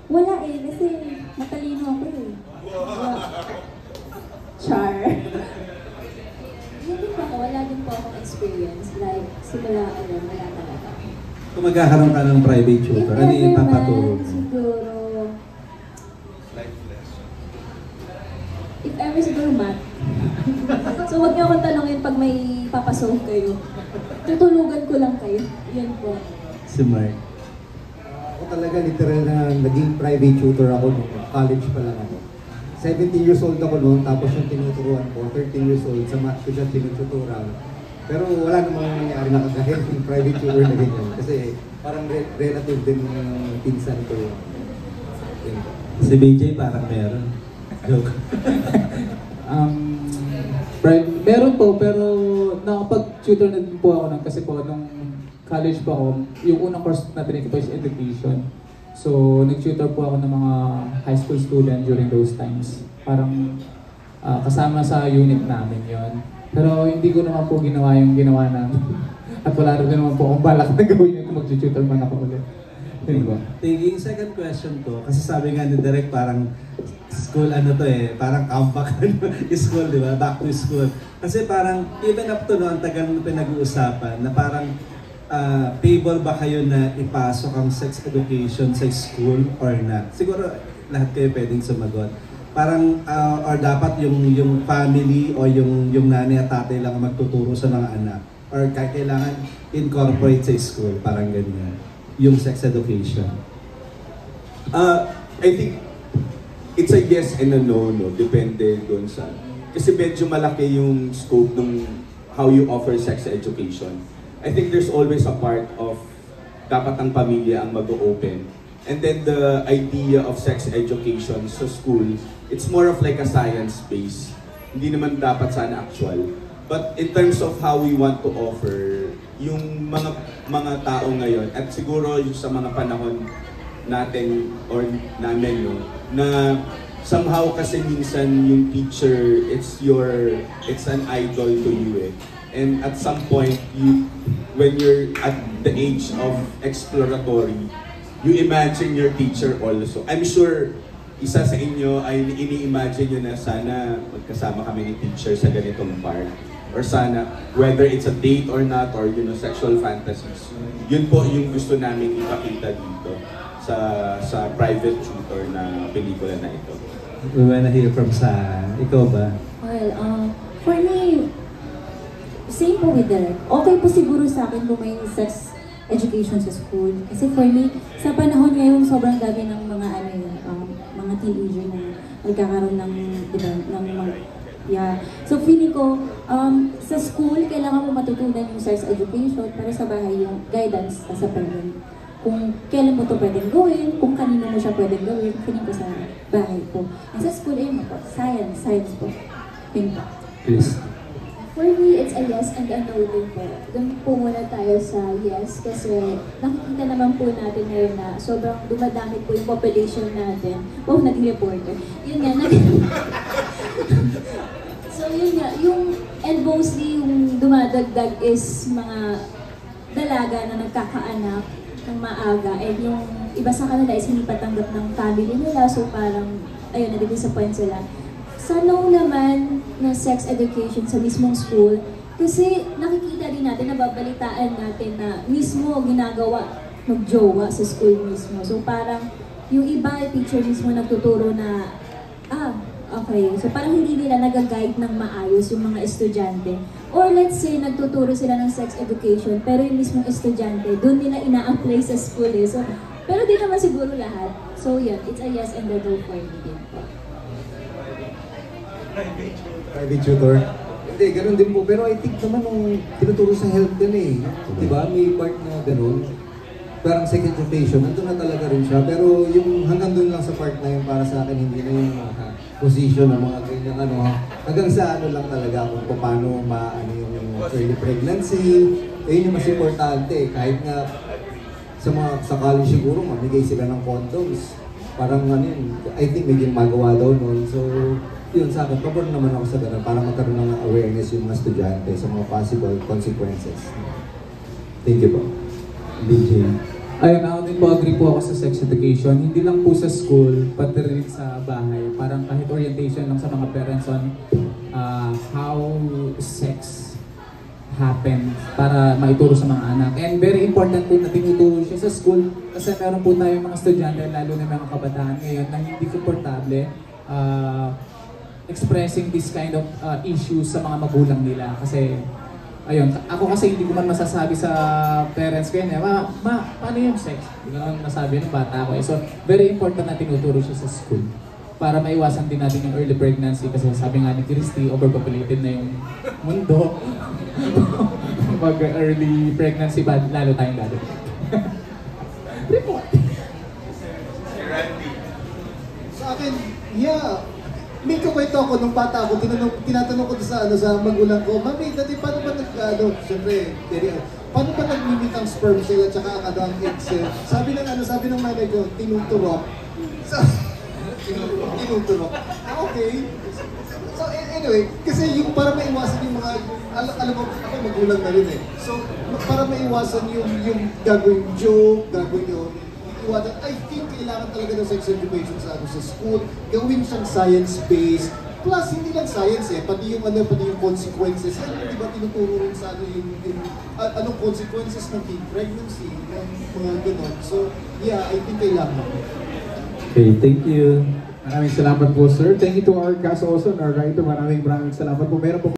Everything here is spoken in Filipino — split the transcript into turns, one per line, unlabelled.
Wala eh, kasi matalino ako eh. Char. Yun din ako, wala din po akong experience. Like, simula wala talaga.
Kung magkakaroon ka ng private
If
tutor, ano yung
ever
papaturo
man,
mo?
siguro, if ever siguro math. So wag niyo akong tanongin pag may papasok kayo. Tutulugan ko lang kayo. Yan po.
Si Mark.
Ako talaga literal na naging private tutor ako nung college pa lang ako. 17 years old ako noon, tapos yung tinuturuan ko, 13 years old, sa math ko siya tinututoran. Pero wala namang nangyari na kagaya yung private tutor na ganyan. Kasi parang relative din yung pinsan ko yun.
Si BJ parang meron. Joke.
Meron po, pero nakapag-tutor na din po ako nun kasi po nung college pa ako, yung unang course na tinake ko is education. So, nag-tutor po ako ng mga high school student during those times. Parang kasama sa unit namin yon. Pero hindi ko naman po ginawa yung ginawa namin. At wala rin naman po akong balak na gawin yun kung mag-tutor man ako ulit. Yun ba?
Tingin second question ko, kasi sabi nga ni Direk parang school ano to eh, parang comeback school, di ba? Back to school. Kasi parang even up to no, ang tagal na pinag-uusapan na parang favor ba kayo na ipasok ang sex education sa school or not? Siguro lahat kayo pwedeng sumagot. Parang or dapat yung family o yung nanay at tatay lang ang magtuturo sa mga anak or kailangan incorporate sa school, parang ganyan. Yung sex education.
I think it's a yes and a no, no. Depende doon sa... Kasi medyo malaki yung scope ng how you offer sex education. I think there's always a part of dapat ang pamilya ang mag-open. And then the idea of sex education sa school, it's more of like a science base. Hindi naman dapat sana actual. But in terms of how we want to offer, yung mga tao ngayon, at siguro yung sa mga panahon natin or namin, no, na somehow kasi minsan yung teacher, it's an idol to you eh. And at some point, when you're at the age of exploratory, you imagine your teacher also. I'm sure isa sa inyo ay ini-imagine nyo na sana magkasama kami ni teacher sa ganitong part. Or sana, whether it's a date or not, or sexual fantasies. Yun po yung gusto namin ipakita dito sa private tutor na pelikula na ito.
We wanna hear from Sarah. Ikaw ba?
Well, for me, same po with Derek. Okay po siguro sa akin kung may sex education sa school. Kasi for me, sa panahon ngayon, sobrang dami ng mga mga teenager na nagkakaroon ng, diba, yeah. So feeling ko, sa school, kailangan mo matutunan yung sex education, pero sa bahay yung guidance sa parent. Kung kailan mo ito pwedeng gawin, kung kanino mo siya pwedeng gawin, feeling ko sa bahay po. And sa school, ayun po, science po. Yun po.
Please.
For me, it's a yes and a no din po. Doon po muna tayo sa yes kasi nakikita naman po natin ngayon na sobrang dumadami po yung population natin. Oh, naging reporter. Yun nga, so yun nga, and mostly yung dumadagdag is mga dalaga na nagkakaanak ng maaga and yung iba sa kanila is hindi patanggap ng family nila so parang, ayun, na-disappoint sila. Sa no naman na sex education sa mismong school, kasi nakikita din natin, nababalitaan natin na mismo ginagawa mag-jowa sa school mismo. So parang yung iba, teacher mismo nagtuturo na, okay. So parang hindi nila nag-guide ng maayos yung mga estudyante. Or let's say, nagtuturo sila ng sex education, pero yung mismong estudyante, doon nila ina-apply sa school eh. So, pero di naman siguro lahat. So yeah, it's a yes and a no for me din po.
Private tutor? Hindi, ganun din po. Pero I think naman nung tinuturo sa health din eh. Diba? May part na ganun. Parang sex education, nandun na talaga rin siya. Pero yung hanggang dun lang sa part na yun para sa akin, hindi na yung position ng mga ganyang hanggang sa lang talaga kung paano yung early pregnancy. Yun yung mas importante. Kahit nga sa college siguro, mamigay sila ng condoms. Parang I think may magawa daw nun. So, yun sa akin, pabor naman ako sa ganun para magkaroon ng awareness yung mga estudyante sa mga possible consequences. Thank you po.
BJ.
Ayun, ako din po, agree po ako sa sex education. Hindi lang po sa school, pati rin sa bahay. Parang kahit orientation lang sa mga parents on how sex happen para maituro sa mga anak. And very important po na tinuturo siya sa school kasi meron po tayong mga estudyante, lalo na mga kabataan ngayon na hindi komportable expressing this kind of issues sa mga magulang nila. Kasi, ayun, ako kasi hindi ko man masasabi sa parents ko yun, paano yung sex? Hindi ko naman masabi ng bata ko. So, very important na tinuturo siya sa school para maiwasan din natin yung early pregnancy kasi sabi nga ni Christy, overpopulated na yung mundo. Pag early pregnancy, lalo tayong lalo. Report.
Sa akin, yeah. May kakwento ako nung bata ako, tinatanong ko sa magulang ko, Mami, dati paano ba siyempre, paano ba nag-mimic ang sperm cell at saka ang egg cell? Sabi ng nanay ko, tinuturok. Tinuturok. Okay. So anyway, kasi yung para maiwasan yung mga, alam mo, ako magulang na rin eh. So, para maiwasan yung gagawin joke, gagawin yung iwasan, I think kailangan talaga ng sex education sa school, gawin siyang science-based, plus hindi lang science eh, pati yung consequences. Ano, di ba tinuturo rin sa anong consequences ng teen pregnancy, yung mga gano'n. So, yeah, I think kailangan.
Okay, thank you.
Maraming salamat po, sir. Thank you to our cast also, our writer. Maraming salamat po. Meron po